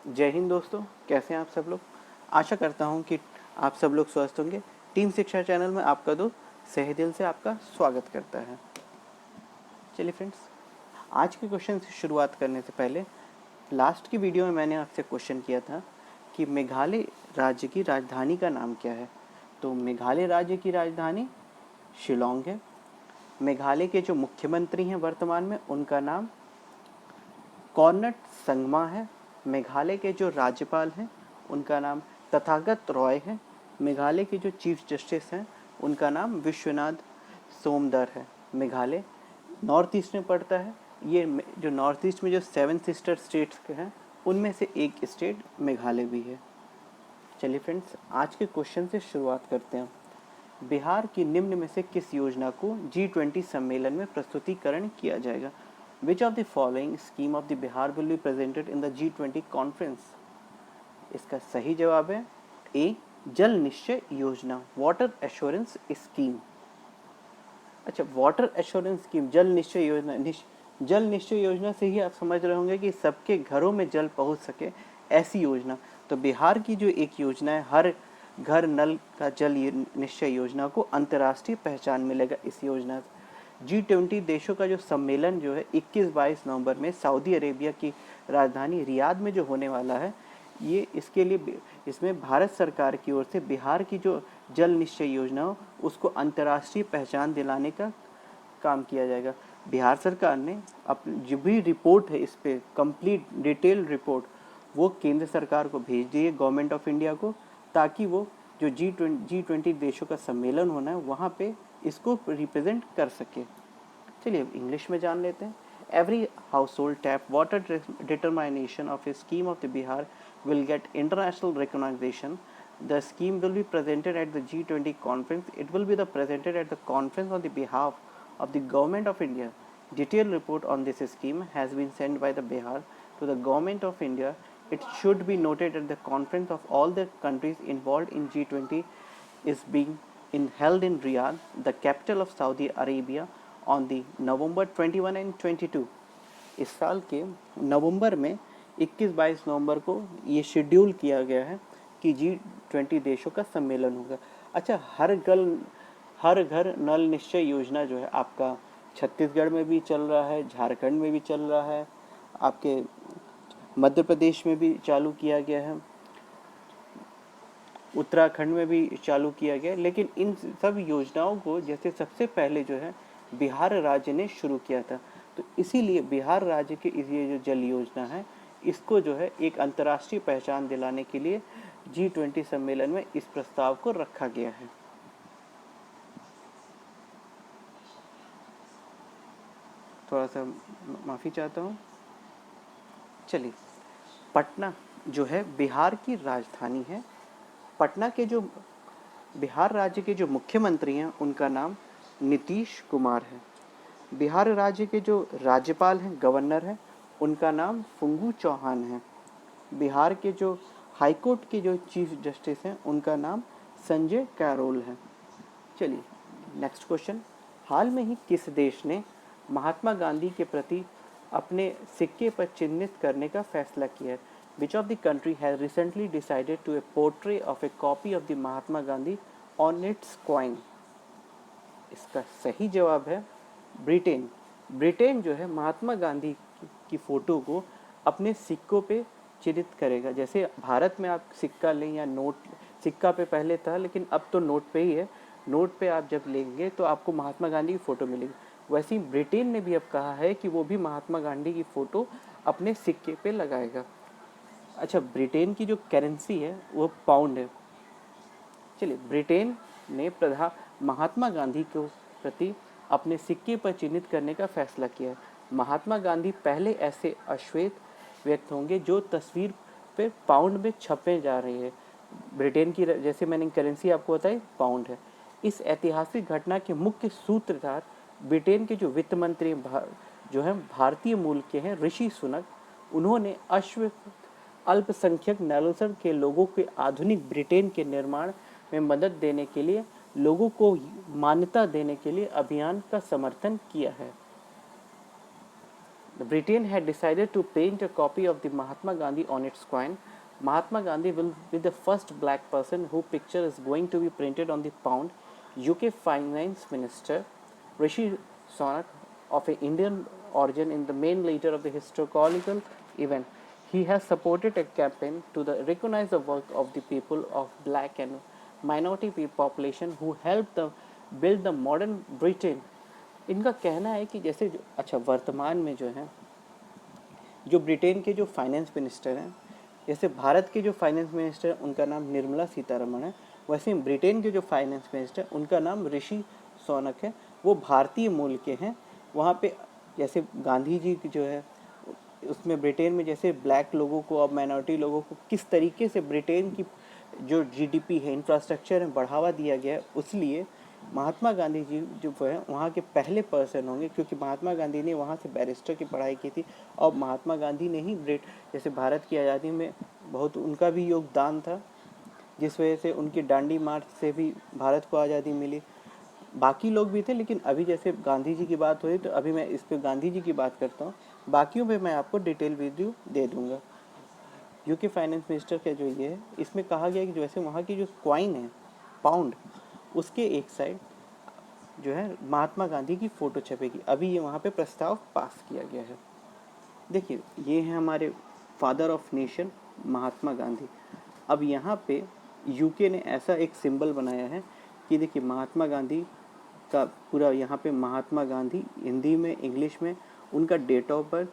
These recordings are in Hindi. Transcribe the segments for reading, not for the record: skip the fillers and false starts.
जय हिंद दोस्तों, कैसे हैं आप सब लोग। आशा करता हूं कि आप सब लोग स्वस्थ होंगे। टीम शिक्षा चैनल में आपका दोस्त सही दिल से आपका स्वागत करता है। चलिए फ्रेंड्स, आज के क्वेश्चन से शुरुआत करने से पहले लास्ट की वीडियो में मैंने आपसे क्वेश्चन किया था कि मेघालय राज्य की राजधानी का नाम क्या है। तो मेघालय राज्य की राजधानी शिलोंग है। मेघालय के जो मुख्यमंत्री हैं वर्तमान में, उनका नाम कॉर्नट संगमा है। मेघालय के जो राज्यपाल हैं उनका नाम तथागत रॉय है। मेघालय के जो चीफ जस्टिस हैं उनका नाम विश्वनाथ सोमदर है। मेघालय नॉर्थ ईस्ट में पड़ता है। ये जो नॉर्थ ईस्ट में जो 7 सिस्टर स्टेट्स के हैं उनमें से एक स्टेट मेघालय भी है। चलिए फ्रेंड्स, आज के क्वेश्चन से शुरुआत करते हैं। बिहार की निम्न में से किस योजना को G20 सम्मेलन में प्रस्तुतिकरण किया जाएगा। Which of the following scheme of the Bihar will be presented in the G20 conference? इसका सही जवाब है ए, जल निश्चय योजना, वाटर एश्योरेंस स्कीम। अच्छा, वाटर एश्योरेंस स्कीम, जल निश्चय योजना। जल निश्चय योजना से ही आप समझ रहे होंगे कि सबके घरों में जल पहुंच सके, ऐसी योजना। तो बिहार की जो एक योजना है, हर घर नल का जल निश्चय योजना को अंतर्राष्ट्रीय पहचान मिलेगा इस योजना से। G20 देशों का जो सम्मेलन जो है 21-22 नवंबर में सऊदी अरेबिया की राजधानी रियाद में जो होने वाला है, ये इसके लिए इसमें भारत सरकार की ओर से बिहार की जो जल निश्चय योजना हो उसको अंतर्राष्ट्रीय पहचान दिलाने का काम किया जाएगा। बिहार सरकार ने अपनी जो भी रिपोर्ट है इस पर कंप्लीट डिटेल रिपोर्ट वो केंद्र सरकार को भेज दी है, गवर्नमेंट ऑफ इंडिया को, ताकि वो जो G20 देशों का सम्मेलन होना है वहाँ पे इसको रिप्रेजेंट कर सके। चलिए इंग्लिश में जान लेते हैं। Every household tap water determination of a scheme of the Bihar will get international recognition. The scheme will be presented at the G20 conference. It will be presented at the conference on the behalf of the government of India. Detailed report on this scheme has been sent by the Bihar to the government of India. It should be noted at the conference of all the countries involved in G20 is being held in Riyadh, the capital of Saudi Arabia, on the November 21 and 22. इस साल के नवंबर में 21-22 नवंबर को ये शेड्यूल किया गया है कि G20 देशों का सम्मेलन होगा। अच्छा, हर घर नल निश्चय योजना जो है आपका छत्तीसगढ़ में भी चल रहा है, झारखंड में भी चल रहा है, आपके मध्य प्रदेश में भी चालू किया गया है, उत्तराखंड में भी चालू किया गया। लेकिन इन सब योजनाओं को जैसे सबसे पहले जो है बिहार राज्य ने शुरू किया था, तो इसीलिए बिहार राज्य की ये जो जल योजना है इसको जो है एक अंतर्राष्ट्रीय पहचान दिलाने के लिए G20 सम्मेलन में इस प्रस्ताव को रखा गया है। थोड़ा सा माफ़ी चाहता हूँ। चलिए, पटना जो है बिहार की राजधानी है। पटना के जो बिहार राज्य के जो मुख्यमंत्री हैं उनका नाम नीतीश कुमार है। बिहार राज्य के जो राज्यपाल हैं, गवर्नर हैं, उनका नाम फुंगू चौहान है। बिहार के जो हाईकोर्ट के जो चीफ जस्टिस हैं उनका नाम संजय कैरोल है। चलिए नेक्स्ट क्वेश्चन। हाल में ही किस देश ने महात्मा गांधी के प्रति अपने सिक्के पर चिन्हित करने का फैसला किया है। Which of the country has recently decided to portray of a copy of the Mahatma Gandhi on its coin? इसका सही जवाब है ब्रिटेन। ब्रिटेन जो है महात्मा गांधी की फोटो को अपने सिक्कों पे चिन्हित करेगा। जैसे भारत में आप सिक्का लें या नोट, सिक्का पे पहले था लेकिन अब तो नोट पे ही है, नोट पे आप जब लेंगे तो आपको महात्मा गांधी की फ़ोटो मिलेगी। वैसे ही ब्रिटेन ने भी अब कहा है कि वो भी महात्मा गांधी की फ़ोटो अपने सिक्के पे लगाएगा। अच्छा, ब्रिटेन की जो करेंसी है वो पाउंड है। चलिए, ब्रिटेन ने महात्मा गांधी को प्रति अपने सिक्के पर चिन्हित करने का फैसला किया है। महात्मा गांधी पहले ऐसे अश्वेत व्यक्ति होंगे जो तस्वीर पे पाउंड में छपे जा रही है। ब्रिटेन की जैसे मैंने करेंसी आपको बताई पाउंड है। इस ऐतिहासिक घटना के मुख्य सूत्रधार ब्रिटेन के जो वित्त मंत्री जो है भारतीय मूल के हैं, ऋषि सुनक। उन्होंने अल्पसंख्यक नस्ल के लोगों के आधुनिक ब्रिटेन के निर्माण में मदद देने के लिए, लोगों को मान्यता देने के लिए अभियान का समर्थन किया है। Britain had decided to paint a copy of the Mahatma Gandhi on its coin. Mahatma Gandhi will be the first black person whose picture is going to be printed on the pound. UK Finance Minister Rishi Sunak, of Indian origin, in the main leader of the historical event. He has supported a campaign to recognize the work of the people of black and minority population who helped build the modern Britain. इनका कहना है कि जैसे अच्छा वर्तमान में जो है जो ब्रिटेन के जो फाइनेंस मिनिस्टर हैं, जैसे भारत के जो फाइनेंस मिनिस्टर उनका नाम निर्मला सीतारमण है, वैसे ब्रिटेन के जो फाइनेंस मिनिस्टर उनका नाम ऋषि सोनक है। वो भारतीय मूल के हैं। वहाँ पे जैसे गांधी जी जो है उसमें ब्रिटेन में जैसे ब्लैक लोगों को और माइनॉरिटी लोगों को किस तरीके से ब्रिटेन की जो जीडीपी है, इंफ्रास्ट्रक्चर है, बढ़ावा दिया गया है, उसलिए महात्मा गांधी जी जो है वहाँ के पहले पर्सन होंगे, क्योंकि महात्मा गांधी ने वहाँ से बैरिस्टर की पढ़ाई की थी और महात्मा गांधी ने ही जैसे भारत की आज़ादी में बहुत उनका भी योगदान था, जिस वजह से उनकी डांडी मार्च से भी भारत को आज़ादी मिली। बाकी लोग भी थे, लेकिन अभी जैसे गांधी जी की बात हुई तो अभी मैं इस पर गांधी जी की बात करता हूँ, बाकियों पे मैं आपको डिटेल वीडियो दे दूँगा। यूके फाइनेंस मिनिस्टर का जो ये है, इसमें कहा गया कि जो वैसे वहाँ की जो कॉइन है पाउंड, उसके एक साइड जो है महात्मा गांधी की फ़ोटो छपेगी। अभी ये वहाँ पे प्रस्ताव पास किया गया है। देखिए ये है हमारे father of nation Mahatma Gandhi. अब यहाँ पे यूके ने ऐसा एक सिंबल बनाया है कि देखिए महात्मा गांधी का पूरा यहाँ पे महात्मा गांधी हिंदी में, इंग्लिश में, उनका date of birth,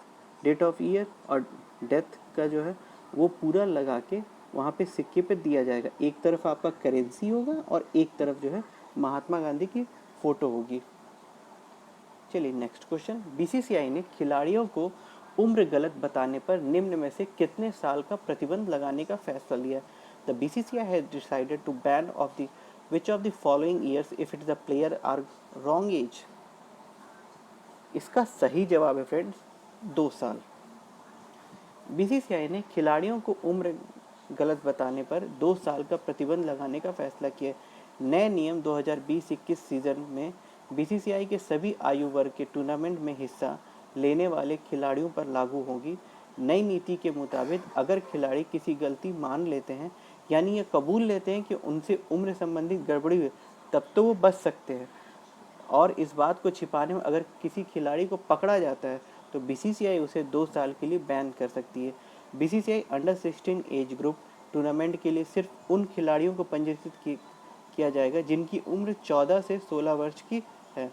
date of year और डेथ का जो है वो पूरा लगा के वहाँ पे सिक्के पे दिया जाएगा। एक तरफ आपका करेंसी होगा और एक तरफ जो है महात्मा गांधी की फ़ोटो होगी। चलिए नेक्स्ट क्वेश्चन। बीसीसीआई ने खिलाड़ियों को उम्र गलत बताने पर निम्न में से कितने साल का प्रतिबंध लगाने का फैसला लिया? The BCCI has decided to ban of the which of the following years if it is the player are wrong age? इसका सही जवाब है फ्रेंड्स 2 साल। बीसीसीआई ने खिलाड़ियों को उम्र गलत बताने पर 2 साल का प्रतिबंध लगाने का फैसला किया। नए नियम 2020-21 सीजन में बीसीसीआई के सभी आयु वर्ग के टूर्नामेंट में हिस्सा लेने वाले खिलाड़ियों पर लागू होगी। नई नीति के मुताबिक अगर खिलाड़ी किसी गलती मान लेते हैं, यानी ये कबूल लेते हैं कि उनसे उम्र संबंधित गड़बड़ी हुई, तब तो वो बच सकते हैं। और इस बात को छिपाने में अगर किसी खिलाड़ी को पकड़ा जाता है तो बीसीसीआई उसे 2 साल के लिए बैन कर सकती है। BCCI under 16 age group tournament के लिए सिर्फ उन खिलाड़ियों को पंजीकृत किया जाएगा जिनकी उम्र 14 से 16 वर्ष की है।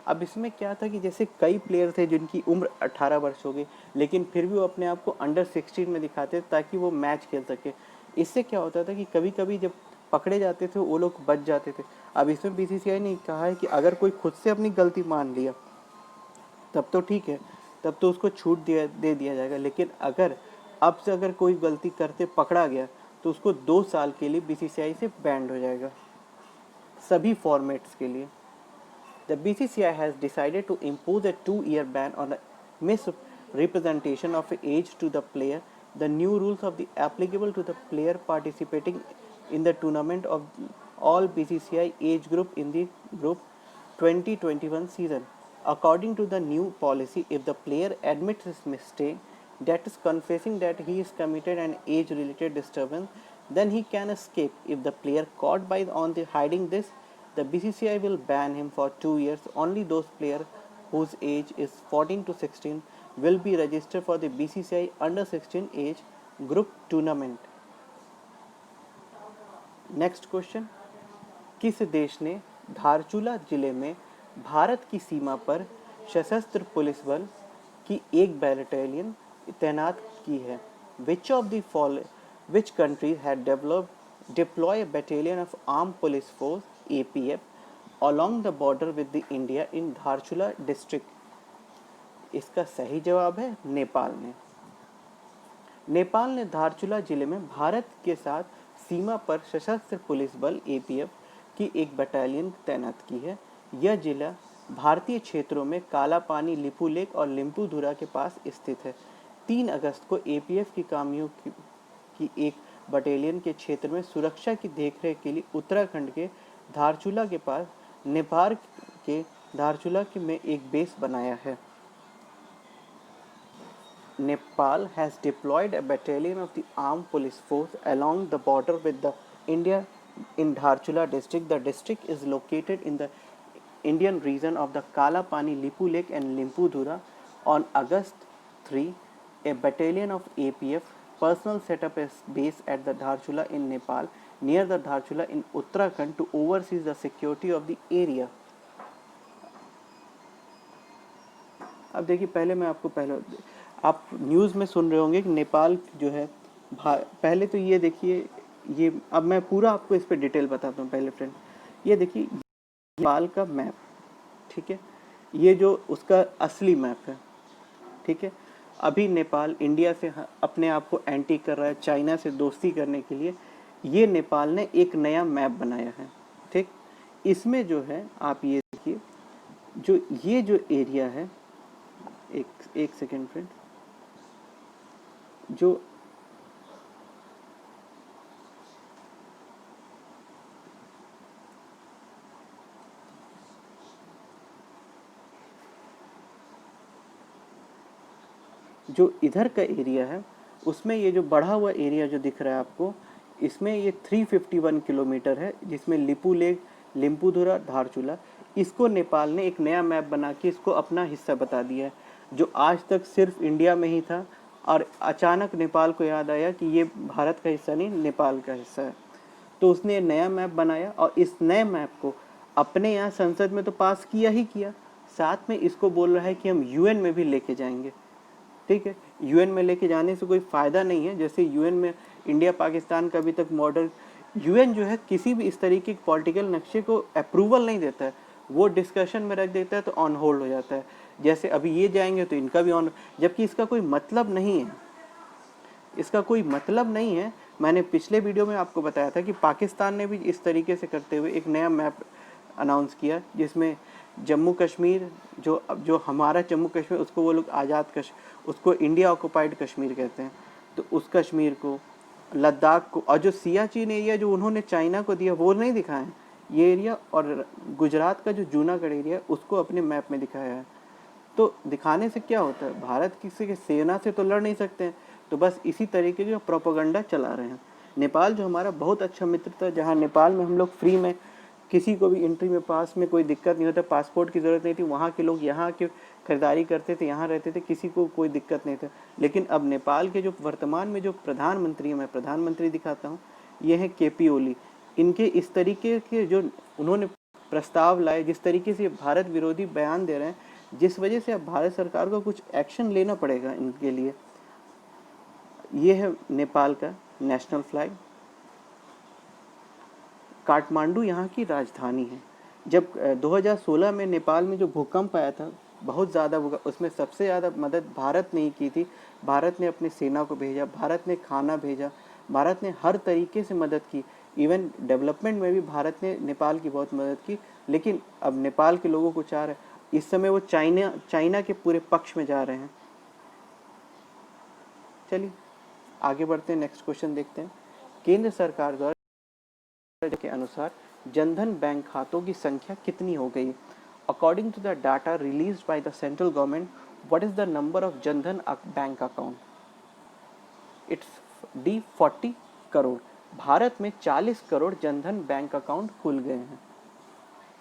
अब इसमें क्या था कि जैसे कई प्लेयर थे जिनकी उम्र 18 वर्ष हो गई, लेकिन फिर भी वो अपने आप को अंडर 16 में दिखाते ताकि वो मैच खेल सके। इससे क्या होता था कि कभी कभी जब पकड़े जाते थे वो लोग बच जाते थे। अब इसमें बीसीसीआई ने कहा है कि अगर कोई खुद से अपनी गलती मान लिया तब तो ठीक है, तब तो उसको छूट दे दिया जाएगा, लेकिन अब से अगर कोई गलती करते पकड़ा गया तो उसको 2 साल के लिए बीसीसीआई से बैंड हो जाएगा सभी फॉर्मेट्स के लिए। The BCCI has decided to impose a 2-year ban on the misrepresentation of age to the player. The new rules of the applicable to the player participating in the tournament of all BCCI age group in the group 2021 season. According to the new policy, if the player admits his mistake, that is confessing that he is committed an age-related disturbance, then he can escape. If the player caught on the hiding this, the BCCI will ban him for 2 years. Only those players whose age is 14 to 16 will be registered for the BCCI under 16 age group tournament. Next question. किस देश ने धारचूला जिले में भारत की सीमा पर सशस्त्र पुलिस बल की एक बैटालियन तैनात की है? Which countries had deploy a battalion of armed police force APF along the border with the India in Dharchula district? इसका सही जवाब है नेपाल ने। नेपाल ने धारचूला जिले में भारत के साथ सीमा पर सशस्त्र पुलिस बल APF की एक बटालियन तैनात की है। यह जिला भारतीय क्षेत्रों में काला पानी, लिपू लेक और लिम्पूधुरा के पास स्थित है। 3 अगस्त को APF की कामियों की एक बटालियन के क्षेत्र में सुरक्षा की देखरेख के लिए उत्तराखंड के धारचूला के पास नेपाल के धारचूला में एक बेस बनाया है। Nepal has deployed a battalion of the armed police force along the border with the India in Dharchula district. The district is located in the Indian region of the Kala Pani, Lipu Lake and Limpudhura. On August 3, a battalion of APF personnel set up a base at the Dharchula in Nepal, near the Dharchula in Uttarakhand, to oversee the security of the area. अब देखिए, पहले मैं आपको आप न्यूज़ में सुन रहे होंगे कि नेपाल जो है, पहले तो ये देखिए, ये अब मैं पूरा आपको इस पर डिटेल बताता हूँ। पहले फ्रेंड, ये देखिए नेपाल का मैप, ठीक है, ये जो उसका असली मैप है, ठीक है। अभी नेपाल इंडिया से अपने आप को एंटी कर रहा है, चाइना से दोस्ती करने के लिए। ये नेपाल ने एक नया मैप बनाया है, ठीक। इसमें जो है, आप ये देखिए, जो ये जो एरिया है, एक सेकेंड फ्रेंड, जो इधर का एरिया है, उसमें ये जो बढ़ा हुआ एरिया जो दिख रहा है आपको, इसमें ये 351 किलोमीटर है, जिसमें लिपू लेक, लिम्पुधुरा, धारचूला, इसको नेपाल ने एक नया मैप बना के इसको अपना हिस्सा बता दिया है, जो आज तक सिर्फ इंडिया में ही था। और अचानक नेपाल को याद आया कि ये भारत का हिस्सा नहीं, नेपाल का हिस्सा है, तो उसने नया मैप बनाया और इस नए मैप को अपने यहाँ संसद में तो पास किया ही किया, साथ में इसको बोल रहा है कि हम यूएन में भी लेके जाएंगे, ठीक है। यूएन में लेके जाने से कोई फ़ायदा नहीं है, जैसे यूएन में इंडिया पाकिस्तान का अभी तक मॉडल, यूएन जो है किसी भी इस तरीके के पॉलिटिकल नक्शे को अप्रूवल नहीं देता है, वो डिस्कशन में रख देता है तो ऑन होल्ड हो जाता है। जैसे अभी ये जाएंगे तो इनका भी ऑन, जबकि इसका कोई मतलब नहीं है, इसका कोई मतलब नहीं है। मैंने पिछले वीडियो में आपको बताया था कि पाकिस्तान ने भी इस तरीके से करते हुए एक नया मैप अनाउंस किया, जिसमें जम्मू कश्मीर, जो हमारा जम्मू कश्मीर, उसको वो लोग आज़ाद कश्मीर, उसको इंडिया ऑक्युपाइड कश्मीर कहते हैं, तो उस कश्मीर को, लद्दाख को, और जो सियाचिन एरिया जो उन्होंने चाइना को दिया वो नहीं दिखाएं, ये एरिया, और गुजरात का जो जूनागढ़ एरिया उसको अपने मैप में दिखाया है। तो दिखाने से क्या होता है, भारत किसी की सेना से तो लड़ नहीं सकते हैं, तो बस इसी तरीके का प्रोपेगेंडा चला रहे हैं। नेपाल जो हमारा बहुत अच्छा मित्र था, जहाँ नेपाल में हम लोग फ्री में, किसी को भी एंट्री में पास में कोई दिक्कत नहीं होता, पासपोर्ट की ज़रूरत नहीं थी, वहाँ के लोग यहाँ के खरीदारी करते थे, यहाँ रहते थे, किसी को कोई दिक्कत नहीं था। लेकिन अब नेपाल के जो वर्तमान में जो प्रधानमंत्री हैं, मैं प्रधानमंत्री दिखाता हूँ, ये हैं केपी ओली। इनके इस तरीके के जो उन्होंने प्रस्ताव लाए, जिस तरीके से भारत विरोधी बयान दे रहे हैं, जिस वजह से अब भारत सरकार को कुछ एक्शन लेना पड़ेगा इनके लिए। ये है नेपाल का नेशनल फ्लैग। काठमांडू यहाँ की राजधानी है। जब 2016 में नेपाल में जो भूकंप आया था, बहुत ज़्यादा भूकंप, उसमें सबसे ज़्यादा मदद भारत ने ही की थी। भारत ने अपनी सेना को भेजा, भारत ने खाना भेजा, भारत ने हर तरीके से मदद की, इवन डेवलपमेंट में भी भारत ने नेपाल की बहुत मदद की। लेकिन अब नेपाल के लोगों को चाह रहे, इस समय वो चाइना के पूरे पक्ष में जा रहे हैं। चलिए आगे बढ़ते हैं, नेक्स्ट क्वेश्चन देखते हैं। केंद्र सरकार द्वारा के अनुसार जनधन बैंक खातों की संख्या कितनी हो गई? According to the data released by the central government, what is the number of Jan Dhan bank account? It's D 40 crore. Bharat में 40 करोड़ जनधन बैंक अकाउंट खुल गए हैं।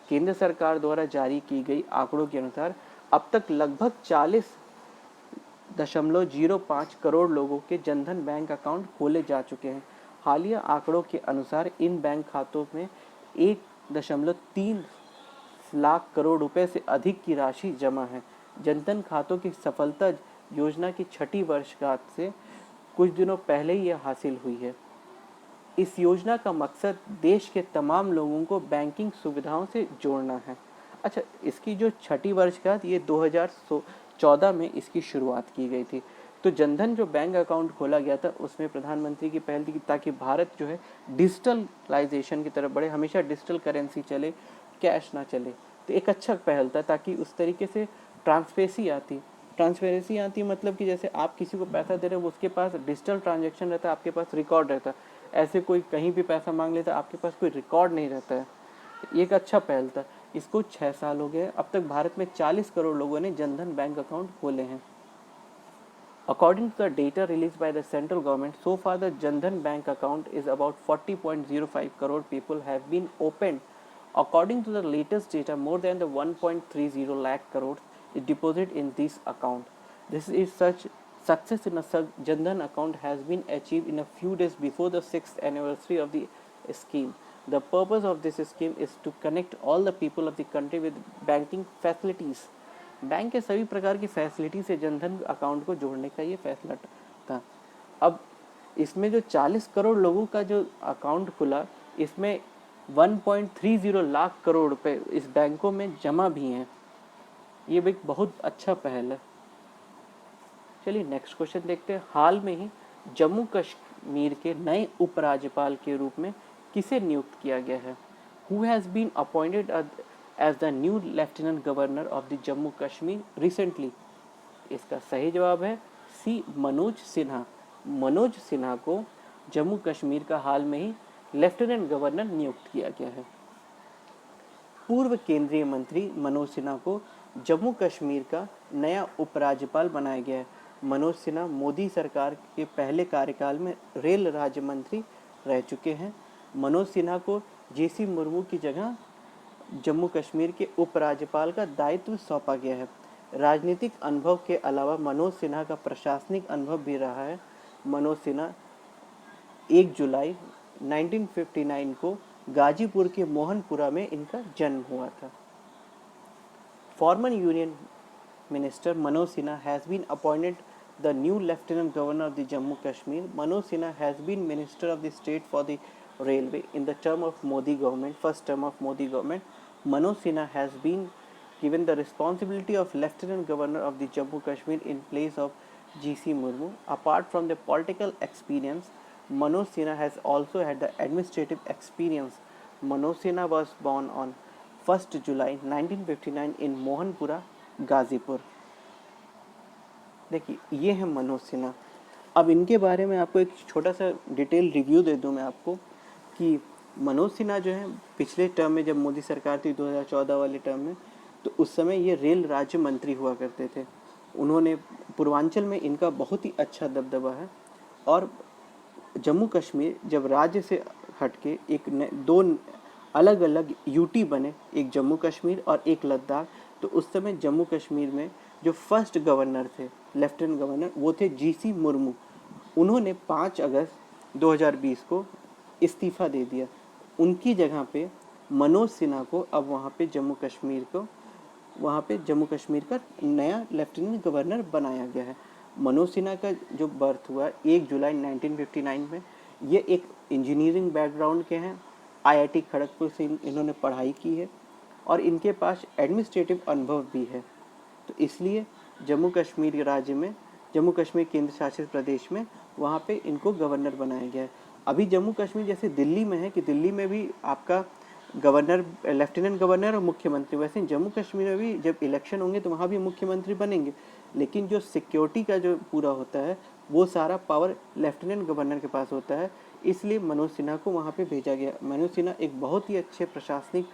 केंद्र सरकार द्वारा जारी की गई आंकड़ों के अनुसार अब तक लगभग 40.05 करोड़ लोगों के जनधन बैंक अकाउंट खोले जा चुके हैं। हालिया आंकड़ों के अनुसार इन बैंक खातों में 1.3 लाख करोड़ रुपए से अधिक की राशि जमा है। जनधन खातों की सफलता योजना की 6ठी वर्षगांठ से कुछ दिनों पहले ही यह हासिल हुई है। इस योजना का मकसद देश के तमाम लोगों को बैंकिंग सुविधाओं से जोड़ना है। अच्छा, इसकी जो 6ठी वर्षगांठ, ये 2014 में इसकी शुरुआत की गई थी। तो जनधन जो बैंक अकाउंट खोला गया था, उसमें प्रधानमंत्री की पहल थी ताकि भारत जो है डिजिटलाइजेशन की तरफ बढ़े, हमेशा डिजिटल करेंसी चले, कैश ना चले। तो एक अच्छा पहल था, ताकि उस तरीके से ट्रांसपेरेंसी आती मतलब कि जैसे आप किसी को पैसा दे रहे हो, उसके पास डिजिटल ट्रांजेक्शन रहता है, आपके पास रिकॉर्ड रहता है। ऐसे कोई कहीं भी पैसा मांग लेता, आपके पास कोई रिकॉर्ड नहीं रहता है। ये एक अच्छा पहल था। इसको 6 साल हो गए। अब तक भारत में 40 करोड़ लोगों ने जनधन बैंक अकाउंट खोले हैं। According to the data released by the central government, so far the Jan Dhan bank account is about 40.05 crore people have been opened. According to the latest data, more than the 1.30 lakh crores is deposited in this account. This is such success in a Jan Dhan account has been achieved in a few days before the 6th anniversary of the scheme. The purpose of this scheme is to connect all the people of the country with banking facilities. Bank के सभी प्रकार की फैसिलिटी से जनधन अकाउंट को जोड़ने का ये फैसला था। अब इसमें जो 40 करोड़ लोगों का जो अकाउंट खुला, इसमें 1.30 लाख करोड़ रुपए इस बैंकों में जमा भी हैं। ये भी एक बहुत अच्छा पहल है। चलिए नेक्स्ट क्वेश्चन देखते हैं। हाल में ही जम्मू कश्मीर के नए उपराज्यपाल के रूप में किसे नियुक्त किया गया है? Who has been appointed as the new Lieutenant Governor of the Jammu Kashmir recently? इसका सही जवाब है सी, मनोज सिन्हा। मनोज सिन्हा को जम्मू कश्मीर का हाल में ही लेफ्टिनेंट गवर्नर नियुक्त किया गया है। पूर्व केंद्रीय मंत्री मनोज सिन्हा को जम्मू कश्मीर का नया उपराज्यपाल बनाया गया है। मनोज सिन्हा मोदी सरकार के पहले कार्यकाल में रेल राज्य मंत्री रह चुके हैं। मनोज सिन्हा को जेसी मुर्मू की जगह जम्मू कश्मीर के उपराज्यपाल का दायित्व सौंपा गया है। राजनीतिक अनुभव के अलावा मनोज सिन्हा का प्रशासनिक अनुभव भी रहा है। मनोज सिन्हा 1 जुलाई 1959 को गाजीपुर के मोहनपुरा में इनका जन्म हुआ था। Former union minister Manoj Sinha has been appointed the new Lieutenant Governor of the Jammu Kashmir. Manoj Sinha has been Minister of the State for the Railway in the term of Modi government, first term of Modi government. Manoj Sinha has been given the responsibility of Lieutenant Governor of the Jammu Kashmir in place of GC Murmu. Apart from the political experience, Manoj Sinha has also had the administrative experience. Manoj Sinha was born on 1st July 1959 in Mohanpura Ghazipur. देखिए ये है मनोज सिन्हा। अब इनके बारे में आपको एक छोटा सा डिटेल रिव्यू दे दूं मैं आपको कि मनोज सिन्हा जो है पिछले टर्म में जब मोदी सरकार थी 2014 वाले टर्म में, तो उस समय ये रेल राज्य मंत्री हुआ करते थे। उन्होंने पूर्वांचल में इनका बहुत ही अच्छा दबदबा है। और जम्मू कश्मीर जब राज्य से हटके दो अलग अलग यूटी बने, एक जम्मू कश्मीर और एक लद्दाख, तो उस समय जम्मू कश्मीर में जो फर्स्ट गवर्नर थे, लेफ्टिनेंट गवर्नर, वो थे जीसी मुर्मू। उन्होंने 5 अगस्त 2020 को इस्तीफ़ा दे दिया। उनकी जगह पे मनोज सिन्हा को अब वहाँ पे जम्मू कश्मीर का नया लेफ्टिनेंट गवर्नर बनाया गया है। मनोज सिन्हा का जो बर्थ हुआ 1 जुलाई 1959 में, ये एक इंजीनियरिंग बैकग्राउंड के हैं। आईआईटी खड़गपुर से इन्होंने पढ़ाई की है और इनके पास एडमिनिस्ट्रेटिव अनुभव भी है। तो इसलिए जम्मू कश्मीर राज्य में, जम्मू कश्मीर केंद्र शासित प्रदेश में, वहाँ पे इनको गवर्नर बनाया गया है। अभी जम्मू कश्मीर जैसे दिल्ली में है कि दिल्ली में भी आपका गवर्नर, लेफ्टिनेंट गवर्नर और मुख्यमंत्री, वैसे जम्मू कश्मीर में भी जब इलेक्शन होंगे तो वहाँ भी मुख्यमंत्री बनेंगे। लेकिन जो सिक्योरिटी का जो पूरा होता है वो सारा पावर लेफ्टिनेंट गवर्नर के पास होता है। इसलिए मनोज सिन्हा को वहाँ पे भेजा गया। मनोज सिन्हा एक बहुत ही अच्छे प्रशासनिक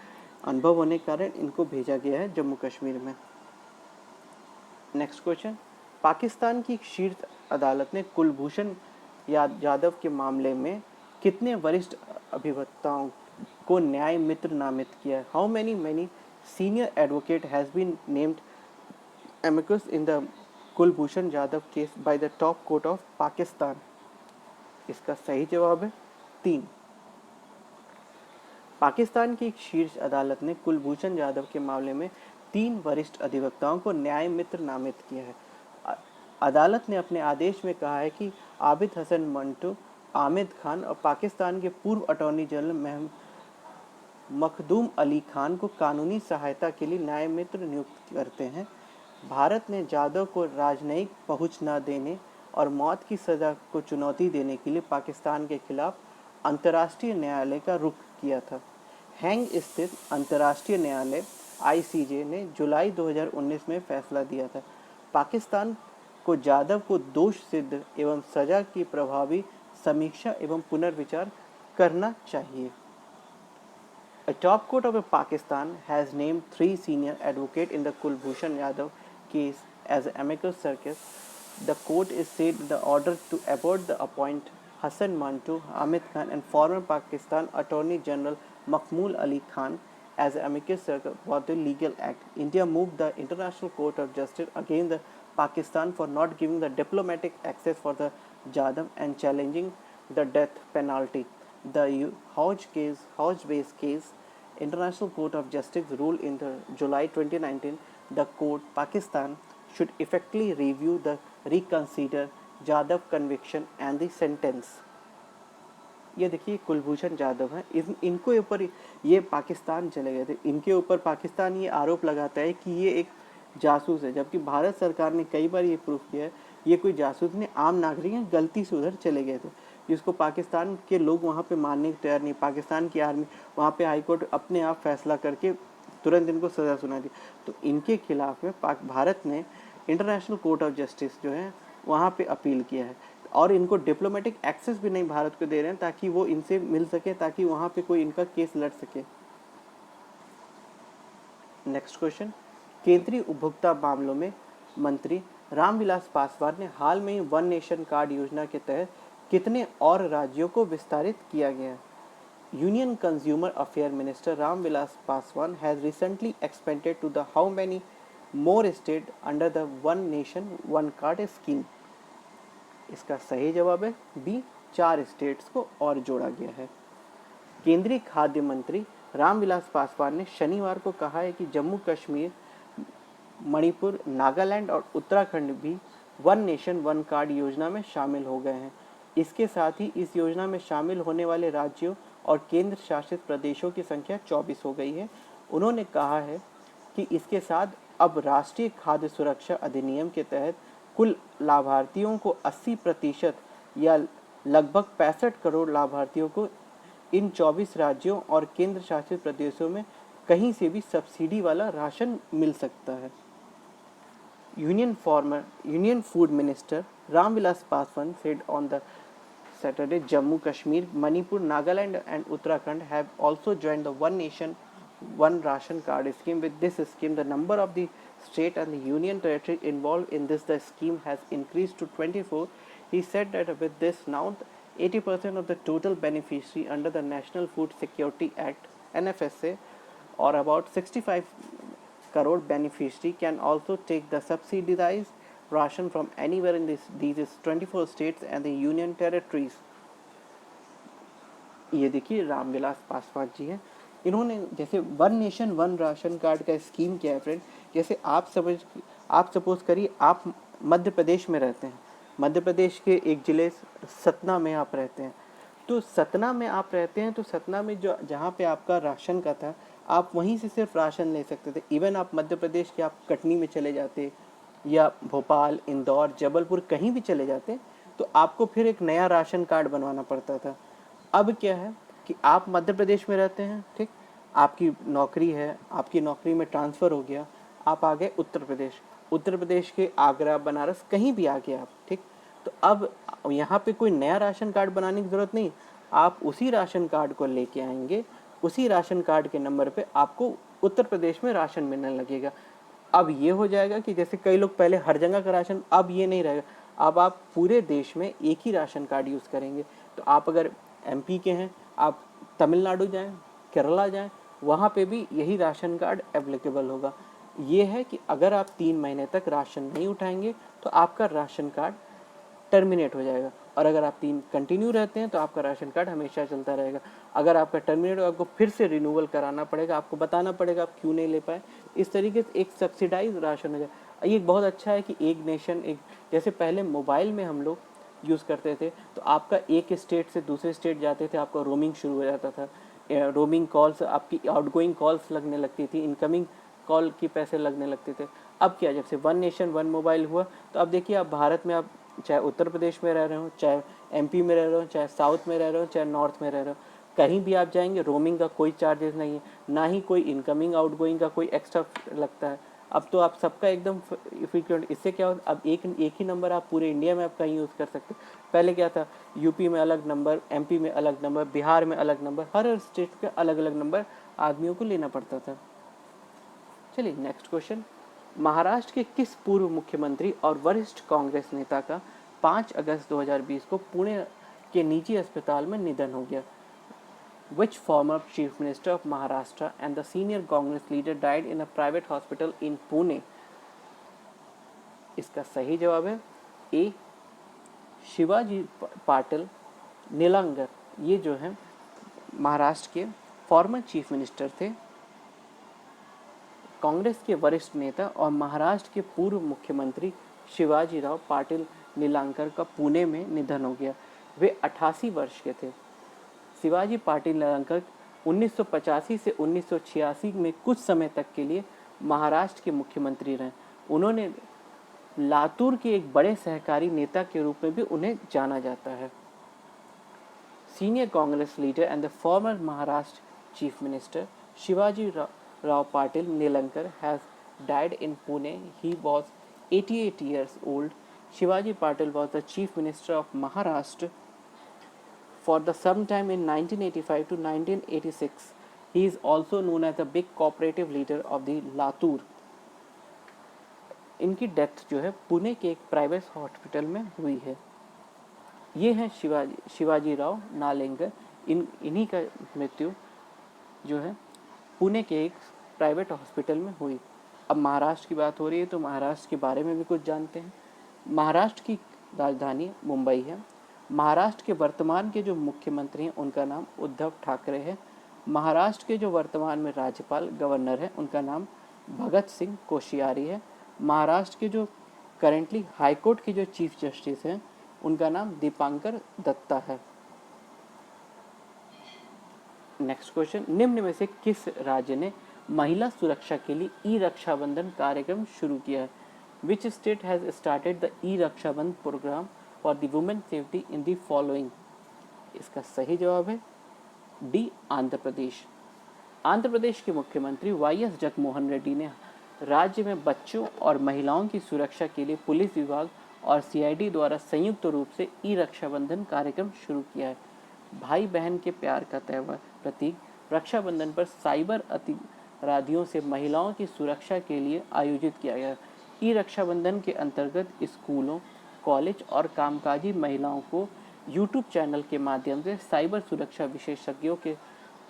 अनुभव होने के कारण इनको भेजा गया है जम्मू कश्मीर में। Next question. पाकिस्तान की शीर्ष अदालत ने कुलभूषण जाधव के मामले में कितने वरिष्ठ अभिवक्ताओं को न्याय मित्र नामित किया? How many senior advocate has been named amicus in the Kulbhushan Jadhav case by the top court of Pakistan? इसका सही जवाब है 3। पाकिस्तान की एक शीर्ष अदालत ने कुलभूषण जाधव के मामले में 3 वरिष्ठ अधिवक्ताओं को न्याय मित्र नामित किया है। अदालत ने अपने आदेश में कहा है कि आबिद हसन मंटू, आमिद खान और पाकिस्तान के पूर्व अटॉर्नी जनरल मखदूम अली खान को कानूनी सहायता के लिए न्याय मित्र नियुक्त करते हैं। भारत ने जाधव को राजनयिक पहुंच न देने और मौत की सज़ा को चुनौती देने के लिए पाकिस्तान के खिलाफ अंतर्राष्ट्रीय न्यायालय का रुख किया था। हैंग स्थित अंतर्राष्ट्रीय न्यायालय ICJ ने जुलाई 2019 में फैसला दिया था। पाकिस्तान को जाधव को दोष सिद्ध एवं सजा की प्रभावी समीक्षा एवं पुनर्विचार करना चाहिए। A top court of Pakistan has named 3 senior advocates in the Kulbhushan Yadav case as amicus curiae. The court is said the order to abort the appoint Hassan Manto, Hamid Khan and former Pakistan Attorney General Mahmoud Ali Khan as amicus curiae for the legal act. India moved the International Court of Justice against the Pakistan for not giving the diplomatic access for the Jadhav and challenging the death penalty. The Hajj-based case, International Court of Justice ruled in the July 2019, the court, Pakistan, should effectively review the reconsider Jadhav conviction and the sentence. ये देखिए कुलभूषण जाधव हैं, इनको ऊपर ये पाकिस्तान चले गए थे, इनके ऊपर पाकिस्तान ये आरोप लगाता है कि ये एक जासूस है, जबकि भारत सरकार ने कई बार ये प्रूफ किया है ये कोई जासूस नहीं, आम नागरिक हैं, गलती से उधर चले गए थे, जिसको पाकिस्तान के लोग वहाँ पे मानने को तैयार नहीं। पाकिस्तान की आर्मी वहाँ पे हाईकोर्ट अपने आप फैसला करके तुरंत इनको सज़ा सुना दी। तो इनके खिलाफ में भारत ने इंटरनेशनल कोर्ट ऑफ जस्टिस जो है वहाँ पे अपील किया है और इनको डिप्लोमेटिक एक्सेस भी नहीं भारत को दे रहे हैं ताकि वो इनसे मिल सके, ताकि वहाँ पे कोई इनका केस लड़ सके। नेक्स्ट क्वेश्चन, केंद्रीय उपभोक्ता मामलों में मंत्री रामविलास पासवान ने हाल में ही वन नेशन कार्ड योजना के तहत कितने और राज्यों को विस्तारित किया गया है? Union consumer affair minister Ramvilas Paswan has recently expanded to the how many more state under the one nation one card scheme? इसका सही जवाब है बी, 4 स्टेट्स को और जोड़ा गया है। केंद्रीय खाद्य मंत्री रामविलास पासवान ने शनिवार को कहा है कि जम्मू कश्मीर, मणिपुर, नागालैंड और उत्तराखंड भी वन नेशन वन कार्ड योजना में शामिल हो गए हैं। इसके साथ ही इस योजना में शामिल होने वाले राज्यों और केंद्र शासित प्रदेशों की संख्या 24 हो गई है। उन्होंने कहा है कि इसके साथ अब राष्ट्रीय खाद्य सुरक्षा अधिनियम के तहत कुल लाभार्थियों को 80% या लगभग 65 करोड़ लाभार्थियों को इन 24 राज्यों और केंद्र शासित प्रदेशों में कहीं से भी सब्सिडी वाला राशन मिल सकता है। Union food minister Ramvilas Paswan said on the Saturday Jammu Kashmir, Manipur, Nagaland and Uttarakhand have also joined the One Nation One Ration Card scheme. With this scheme, the number of the state and the union territory involved in this the scheme has increased to 24. He said that with this now 80% of the total beneficiary under the National Food Security Act NFSA or about 65 crore beneficiary can also take the subsidized ration from anywhere in these 24 states and the union territories. ये देखिए रामविलास पासवान जी हैं, इन्होंने जैसे one nation one ration card का स्कीम क्या है फ्रेंड, जैसे आप सपोज करिए आप मध्य प्रदेश में रहते हैं, मध्य प्रदेश के एक ज़िले सतना में आप रहते हैं, तो सतना में आप रहते हैं तो सतना में जो जहाँ पे आपका राशन का था आप वहीं से सिर्फ राशन ले सकते थे। इवन आप मध्य प्रदेश के आप कटनी में चले जाते या भोपाल, इंदौर, जबलपुर कहीं भी चले जाते तो आपको फिर एक नया राशन कार्ड बनवाना पड़ता था। अब क्या है कि आप मध्य प्रदेश में रहते हैं, ठीक, आपकी नौकरी है, आपकी नौकरी में ट्रांसफ़र हो गया, आप आ गए उत्तर प्रदेश के आगरा, बनारस कहीं भी आ गए आप, ठीक, तो अब यहाँ पे कोई नया राशन कार्ड बनाने की ज़रूरत नहीं, आप उसी राशन कार्ड को लेके आएंगे, उसी राशन कार्ड के नंबर पे आपको उत्तर प्रदेश में राशन मिलने लगेगा। अब ये हो जाएगा कि जैसे कई लोग पहले हर जगह का राशन, अब ये नहीं रहेगा, अब आप पूरे देश में एक ही राशन कार्ड यूज़ करेंगे। तो आप अगर एमपी के हैं, आप तमिलनाडु जाएं, केरला जाएं, वहाँ पे भी यही राशन कार्ड एप्लीकेबल होगा। ये है कि अगर आप 3 महीने तक राशन नहीं उठाएंगे तो आपका राशन कार्ड टर्मिनेट हो जाएगा, और अगर आप 3 कंटिन्यू रहते हैं तो आपका राशन कार्ड हमेशा चलता रहेगा। अगर आपका टर्मिनेट हो आपको फिर से रिन्यूअल कराना पड़ेगा, आपको बताना पड़ेगा आप क्यों नहीं ले पाए। इस तरीके से एक सब्सिडाइज राशन हो जाए। ये बहुत अच्छा है कि एक नेशन एक, जैसे पहले मोबाइल में हम लोग यूज़ करते थे तो आपका एक स्टेट से दूसरे स्टेट जाते थे, आपका रोमिंग शुरू हो जाता था, रोमिंग कॉल्स, आपकी आउटगोइंग कॉल्स लगने लगती थी, इनकमिंग कॉल के पैसे लगने लगते थे। अब क्या, जब से वन नेशन वन मोबाइल हुआ तो अब देखिए आप भारत में, आप चाहे उत्तर प्रदेश में रह रहे हो, चाहे एमपी में रह रहे हो, चाहे साउथ में रह रहे हो, चाहे नॉर्थ में रह रहे हो, कहीं भी आप जाएंगे रोमिंग का कोई चार्जेस नहीं है, ना ही कोई इनकमिंग आउटगोइंग का कोई एक्स्ट्रा लगता है। अब तो आप सबका एकदम फ्रीक्वेंट, इससे क्या होता, अब एक ही नंबर आप पूरे इंडिया में आप कहीं यूज़ कर सकते। पहले क्या था, यूपी में अलग नंबर, एमपी में अलग नंबर, बिहार में अलग नंबर, हर स्टेट का अलग अलग नंबर आदमियों को लेना पड़ता था। चलिए नेक्स्ट क्वेश्चन, महाराष्ट्र के किस पूर्व मुख्यमंत्री और वरिष्ठ कांग्रेस नेता का 5 अगस्त 2020 को पुणे के निजी अस्पताल में निधन हो गया? Which former chief minister of Maharashtra and the senior Congress leader died in a private hospital in Pune? इसका सही जवाब है ए, शिवाजी पाटिल नीलांगर। ये जो है महाराष्ट्र के फॉर्मर चीफ मिनिस्टर थे, कांग्रेस के वरिष्ठ नेता और महाराष्ट्र के पूर्व मुख्यमंत्री शिवाजी राव पाटिल नीलांकर का पुणे में निधन हो गया। वे 88 वर्ष के थे। शिवाजी पाटिल नीलांकर 1985 से 1986 में कुछ समय तक के लिए महाराष्ट्र के मुख्यमंत्री रहे। उन्होंने लातूर के एक बड़े सहकारी नेता के रूप में भी उन्हें जाना जाता है। Senior Congress leader and the former Maharashtra chief minister Shivaji Rao Patil Nilangekar has died in Pune. He was 88 years old. Shivaji Patil was the chief minister of Maharashtra for the sometime in 1985 to 1986. He is also known as the big cooperative leader of the Latur. इनकी डेथ जो है पुणे के एक प्राइवेट हॉस्पिटल में हुई है। ये हैं शिवाजी राव नालेंगर। इन्हीं का मृत्यु जो है पुणे के एक प्राइवेट हॉस्पिटल में हुई। अब महाराष्ट्र की बात हो रही है तो महाराष्ट्र के बारे में भी कुछ जानते हैं। महाराष्ट्र की राजधानी मुंबई है। महाराष्ट्र के वर्तमान के जो मुख्यमंत्री हैं उनका नाम उद्धव ठाकरे है। महाराष्ट्र के जो वर्तमान में राज्यपाल गवर्नर हैं उनका नाम भगत सिंह कोश्यारी है। महाराष्ट्र के जो करेंटली हाईकोर्ट के जो चीफ जस्टिस हैं उनका नाम दीपांकर दत्ता है। नेक्स्ट क्वेश्चन, निम्न में से किस राज्य ने महिला सुरक्षा के लिए ई रक्षाबंधन कार्यक्रम शुरू किया है? Which state has started the E Rakshabandhan program for the women safety in the following? इसका सही जवाब है डी, आंध्र प्रदेश। आंध्र प्रदेश के मुख्यमंत्री वाईएस जगनमोहन रेड्डी ने राज्य में बच्चों और महिलाओं की सुरक्षा के लिए पुलिस विभाग और सीआईडी द्वारा संयुक्त रूप से ई रक्षाबंधन कार्यक्रम शुरू किया है। भाई बहन के प्यार का त्योहार प्रतीक रक्षाबंधन पर साइबर अपराधियों से महिलाओं की सुरक्षा के लिए आयोजित किया गया। ई रक्षाबंधन के अंतर्गत स्कूलों, कॉलेज और कामकाजी महिलाओं को यूट्यूब चैनल के माध्यम से साइबर सुरक्षा विशेषज्ञों के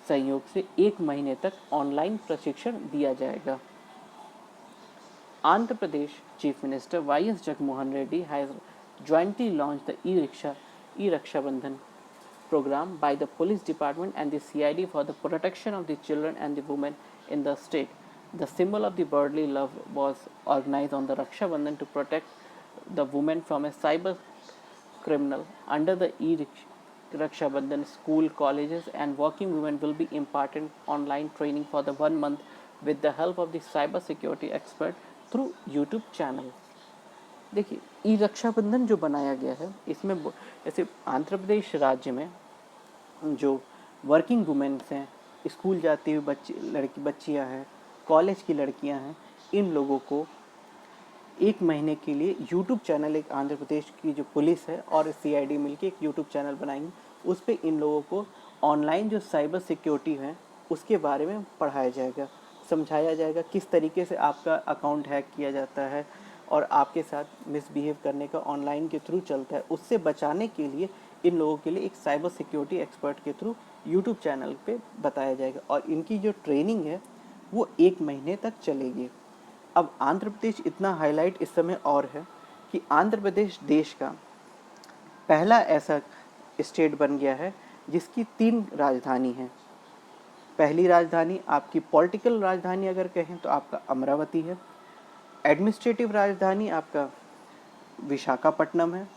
सहयोग से 1 महीने तक ऑनलाइन प्रशिक्षण दिया जाएगा। Andhra Pradesh chief minister YS Jaganmohan Reddy has jointly launched the e-Rakshabandhan program by the police department and the CID for the protection of the children and the women in the state. The symbol of the brotherly love was organized on the Rakshabandhan to protect the women from a cyber criminal. Under the e-Rakshabandhan, school, colleges and working women will be imparted online training for the 1 month with the help of the cyber security expert through YouTube channel. देखिए, ई रक्षाबंधन जो बनाया गया है इसमें जैसे आंध्र प्रदेश राज्य में जो वर्किंग वुमेन्स हैं, स्कूल जाती हुई बच्चियां हैं, कॉलेज की लड़कियां हैं, इन लोगों को 1 महीने के लिए यूट्यूब चैनल, एक आंध्र प्रदेश की जो पुलिस है और सीआईडी मिलकर एक यूट्यूब चैनल बनाएंगे। उस पर इन लोगों को ऑनलाइन जो साइबर सिक्योरिटी है उसके बारे में पढ़ाया जाएगा, समझाया जाएगा किस तरीके से आपका अकाउंट हैक किया जाता है और आपके साथ मिसबिहेव करने का ऑनलाइन के थ्रू चलता है। उससे बचाने के लिए इन लोगों के लिए एक साइबर सिक्योरिटी एक्सपर्ट के थ्रू यूट्यूब चैनल पे बताया जाएगा और इनकी जो ट्रेनिंग है वो 1 महीने तक चलेगी। अब आंध्र प्रदेश इतना हाईलाइट इस समय और है कि आंध्र प्रदेश देश का पहला ऐसा स्टेट बन गया है जिसकी 3 राजधानी हैं। पहली राजधानी आपकी पॉलिटिकल राजधानी अगर कहें तो आपका अमरावती है, एडमिनिस्ट्रेटिव राजधानी आपका विशाखापट्टनम है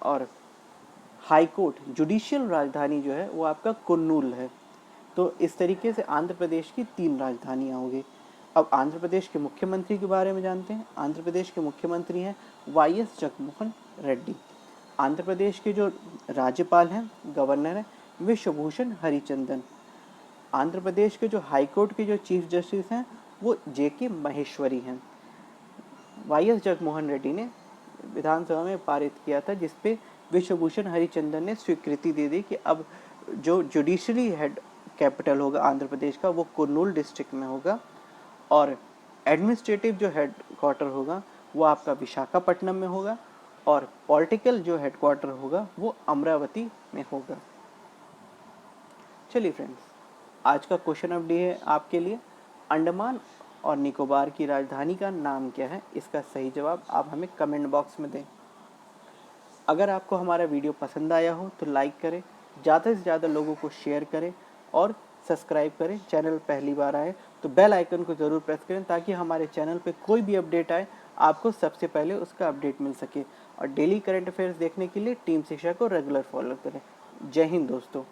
और हाई कोर्ट जुडिशियल राजधानी जो है वो आपका कुर्नूल है। तो इस तरीके से आंध्र प्रदेश की 3 राजधानियाँ होंगी। अब आंध्र प्रदेश के मुख्यमंत्री के बारे में जानते हैं। आंध्र प्रदेश के मुख्यमंत्री हैं वाईएस जगनमोहन रेड्डी। आंध्र प्रदेश के जो राज्यपाल हैं, गवर्नर हैं, विश्वभूषण हरिचंदन। आंध्र प्रदेश के जो हाई कोर्ट के जो चीफ जस्टिस हैं वो जेके महेश्वरी हैं। वाईएस जगनमोहन रेड्डी ने विधानसभा में पारित किया था जिसपे विश्वभूषण हरिचंदन ने स्वीकृति दे दी कि अब जो जुडिशरी हेड कैपिटल होगा आंध्र प्रदेश का वो कुर्नूल डिस्ट्रिक्ट में होगा और एडमिनिस्ट्रेटिव जो हेड क्वार्टर होगा वो आपका विशाखापट्टनम में होगा और पॉलिटिकल जो हेड क्वार्टर होगा वो अमरावती में होगा। चलिए फ्रेंड्स, आज का क्वेश्चन ऑफ डे है आपके लिए, अंडमान और निकोबार की राजधानी का नाम क्या है? इसका सही जवाब आप हमें कमेंट बॉक्स में दें। अगर आपको हमारा वीडियो पसंद आया हो तो लाइक करें, ज़्यादा से ज़्यादा लोगों को शेयर करें और सब्सक्राइब करें। चैनल पहली बार आए तो बेल आइकन को ज़रूर प्रेस करें ताकि हमारे चैनल पे कोई भी अपडेट आए आपको सबसे पहले उसका अपडेट मिल सके। और डेली करंट अफेयर्स देखने के लिए टीम शिक्षा को रेगुलर फॉलो करें। जय हिंद दोस्तों।